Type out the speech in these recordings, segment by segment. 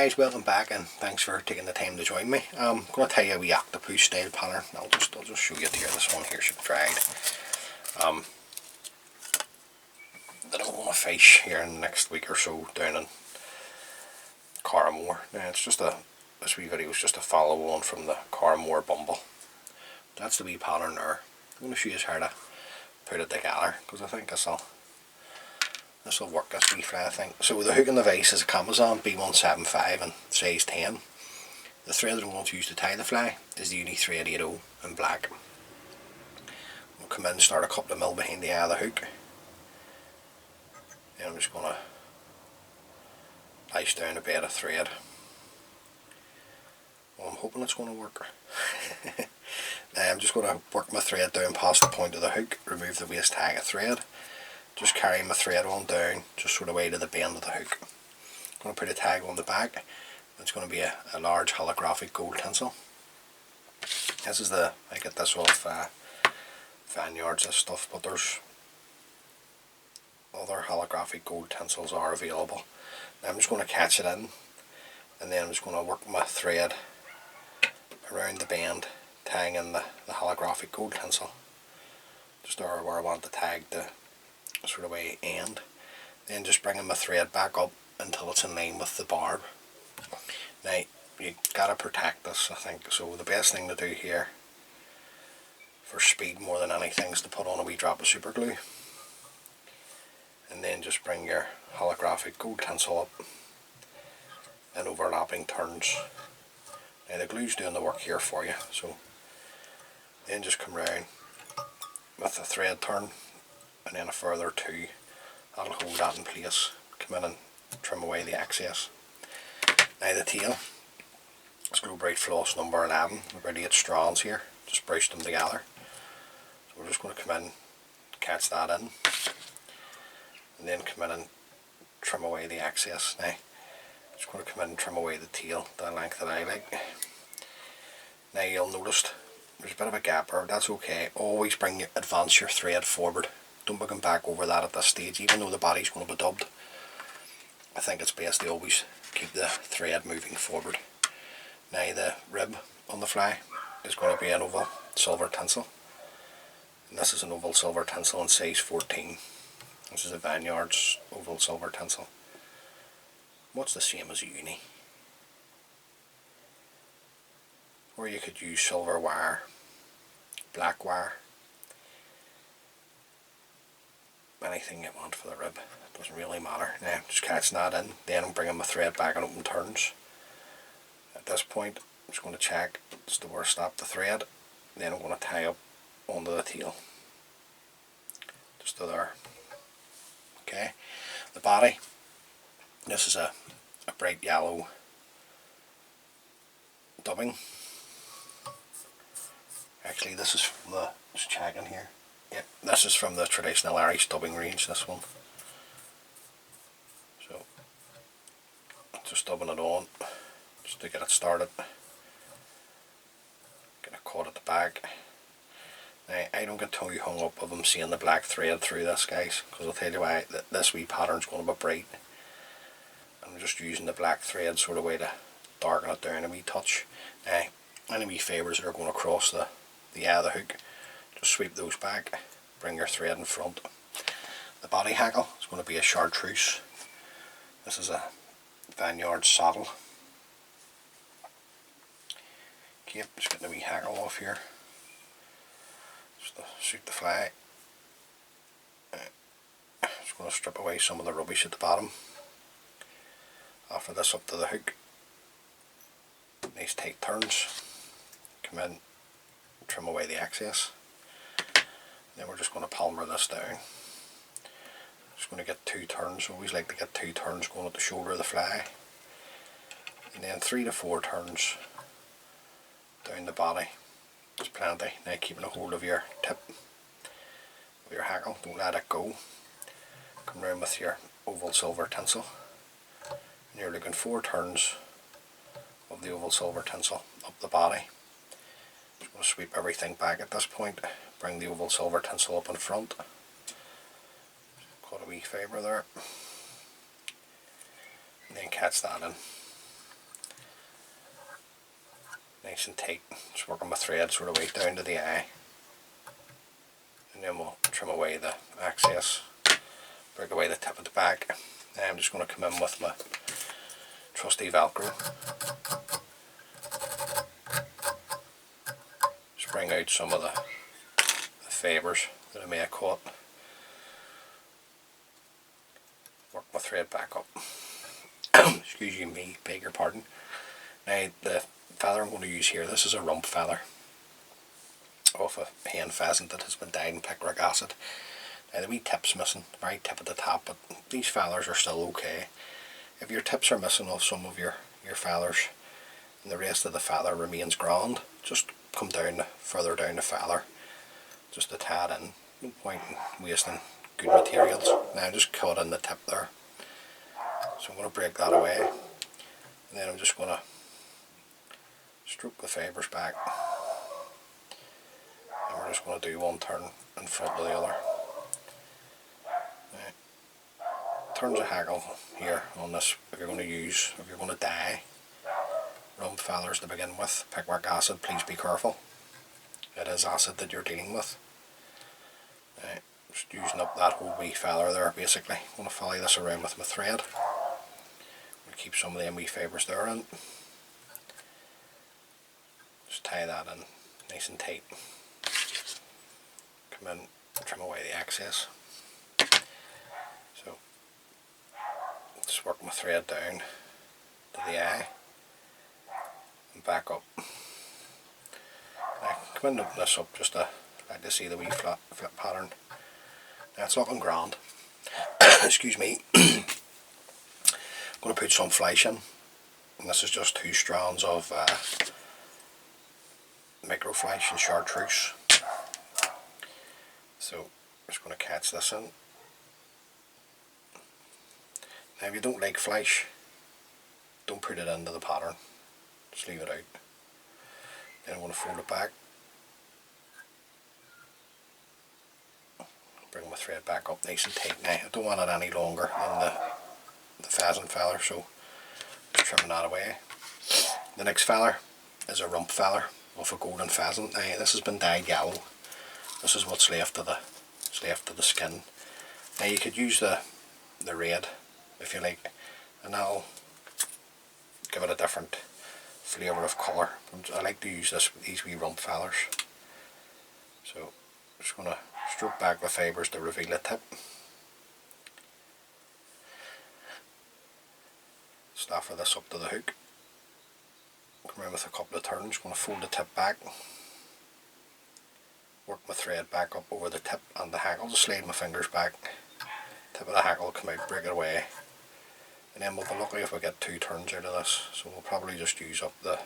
guys, welcome back and thanks for taking the time to join me. I'm going to tell you a wee octopus style pattern. I'll just show you it here. This one here should be dried. That I'm going to fish here in the next week or so down in Carramore. Now it's just this wee video is just a follow on from the Carramore Bumble. That's the wee pattern there. I'm going to show you how to put it together because I think this will work, this wee fly, I think. So the hook and the vise is a Amazon B175 and size 10. The thread that I'm going to use to tie the fly is the Uni Thread 80 in black. We'll come in and start a couple of mil behind the eye of the hook. And I'm just going to ice down a bed of thread. Well, I'm hoping it's going to work. I'm just going to work my thread down past the point of the hook, remove the waste tag of thread. Just carry my thread on down, just sort of way to the bend of the hook. I'm going to put a tag on the back. It's going to be a large holographic gold tinsel. This is I get this off Vineyards and stuff, but there's other holographic gold tinsels are available. Now I'm just going to catch it in, and then I'm just going to work my thread around the bend, tying in the holographic gold tinsel. Just where I want the tag to sort of way end, then just bringing my thread back up until it's in line with the barb. Now you gotta protect this, I think, so the best thing to do here for speed more than anything is to put on a wee drop of super glue, and then just bring your holographic gold tinsel up in overlapping turns. Now the glue's doing the work here for you, so then just come round with the thread turn and then a further two. That'll hold that in place. Come in and trim away the excess. Now the tail, it's Gold Bright floss number 11, about 8 strands here, just brush them together. So we're just going to come in, catch that in, and then come in and trim away the excess. Now just going to come in and trim away the tail, the length that I like. Now you'll notice there's a bit of a gap there, that's okay. Always advance your thread forward. Don't be going back over that at this stage, even though the body's going to be dubbed. I think it's best to always keep the thread moving forward. Now the rib on the fly is going to be an oval silver tinsel. And this is an oval silver tinsel in size 14. This is a Vineyards oval silver tinsel. What's the same as a uni? Or you could use silver wire, black wire, anything you want for the rib, it doesn't really matter. Now just catching that in, then I'm bringing my thread back in open turns. At this point I'm just going to check just to where I stop the thread, then I'm going to tie up onto the tail, just to there. Okay, the body, this is a bright yellow dubbing. Actually this is from the, just checking here. Yep, this is from the traditional Irish dubbing range, this one. So, just dubbing it on, just to get it started. Get it caught at the back. Now, I don't get too hung up with them seeing the black thread through this, guys, because I'll tell you why, this wee pattern's going to be bright. I'm just using the black thread sort of way to darken it down a wee touch. Now, any wee fibres that are going across the eye of the hook, just sweep those back, bring your thread in front. The body hackle is going to be a Chartreuse. This is a Vineyards saddle. Okay, just getting the wee hackle off here, just to suit the fly. Just going to strip away some of the rubbish at the bottom. After this, up to the hook. Nice tight turns. Come in, trim away the excess. Then we're just going to palmer this down. Just going to get 2 turns. Always like to get 2 turns going at the shoulder of the fly, and then 3 to 4 turns down the body. It's plenty. Now keeping a hold of your tip of your hackle, don't let it go. Come round with your oval silver tinsel, and you're looking 4 turns of the oval silver tinsel up the body. Just going to sweep everything back at this point, bring the oval silver tinsel up in front, caught a wee fibre there, and then catch that in. nice and tight. Just working my thread sort of way down to the eye, and then we'll trim away the excess, break away the tip of the back. Now I'm just going to come in with my trusty Velcro, just bring out some of the fibres that I may have caught. Work my thread back up. Excuse me, beg your pardon. Now the feather I'm going to use here, this is a rump feather off a hen pheasant that has been dyed in picric acid. Now the wee tip's missing, the very tip at the top, but these feathers are still okay. If your tips are missing off some of your feathers and the rest of the feather remains grand, just come down further down the feather, just to tie it in. No point in wasting good materials. Now just cut in the tip there. So I'm going to break that away, and then I'm just going to stroke the fibres back, and we're just going to do one turn in front of the other. Now, turns of hackle here on this, if you're going to dye rump feathers to begin with, picric acid, please be careful. It is acid that you're dealing with. Now, just using up that whole wee feather there basically. I'm going to follow this around with my thread. Keep some of them wee fibres there in. Just tie that in nice and tight. Come in, trim away the excess. So just work my thread down to the eye and back up. Now come in and open this up just to like to see the wee flat pattern. Now it's looking grand. Excuse me. I'm going to put some flesh in, and this is just 2 strands of micro flesh and Chartreuse. So I'm just going to catch this in. Now if you don't like flesh, don't put it into the pattern, just leave it out. Then I'm going to fold it back, bring my thread back up nice and tight. Now I don't want it any longer than the pheasant feather, so just trimming that away. The next feather is a rump feather of a golden pheasant. Now this has been dyed yellow. This is what's left of the skin. Now you could use the red if you like, and that'll give it a different flavour of colour. I like to use these wee rump feathers. So I'm just going to stroke back the fibres to reveal the tip. Staffer this up to the hook, come around with a couple of turns, going to fold the tip back, work my thread back up over the tip and the hackle, just slide my fingers back, tip of the hackle come out, break it away, and then we'll be lucky if we get 2 turns out of this, so we'll probably just use up the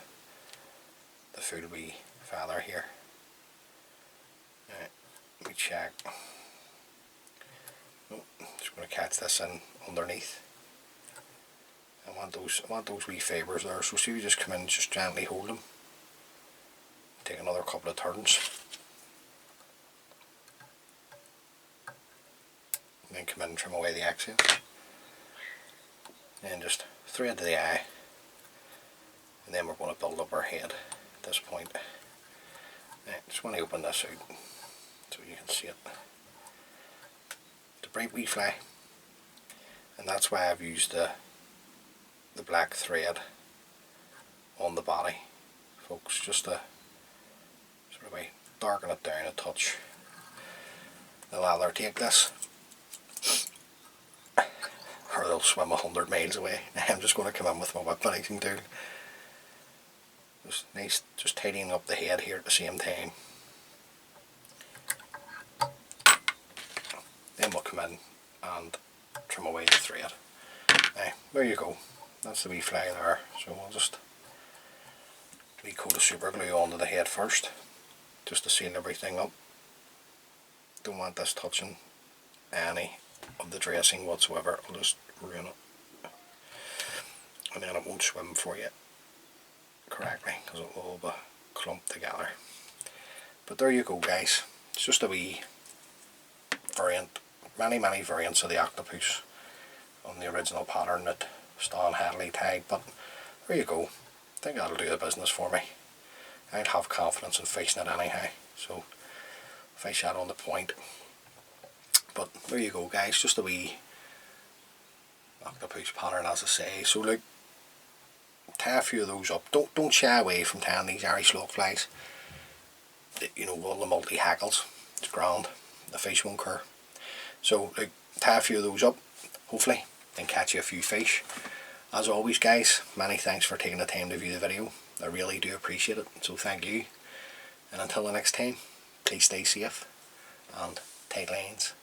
full wee feather here. Right, let me check. Oh, just going to catch this in underneath. I want those wee fibres there, so see if you just come in and just gently hold them. Take another couple of turns. And then come in and trim away the excess. And just thread to the eye. And then we're going to build up our head at this point. Now, just want to open this out so you can see it. It's a bright wee fly. And that's why I've used the black thread on the body, folks, just to sort of darken it down a touch. They'll either take this or they'll swim 100 miles away. I'm just going to come in with my whip finishing tool. Just nice, just tidying up the head here at the same time. Then we'll come in and trim away the thread. Now, there you go. That's the wee fly there. So we'll just coat of super glue onto the head first, just to seal everything up. Don't want this touching any of the dressing whatsoever. I'll just ruin it, and then it won't swim for you correctly because it will all be clumped together. But there you go, guys. It's just a wee variant, many variants of the octopus on the original pattern that Stan Hadley tagged, but there you go. I think that'll do the business for me. I'd have confidence in fishing it anyhow, so fish that on the point. But there you go guys, just a wee octopus pattern as I say. So look, tie a few of those up. Don't shy away from tying these Irish lock flies. You know, all the multi hackles, it's grand, the fish won't care. So look, tie a few of those up, hopefully, and catch you a few fish. As always guys, many thanks for taking the time to view the video. I really do appreciate it, so thank you. And until the next time, please stay safe and tight lines.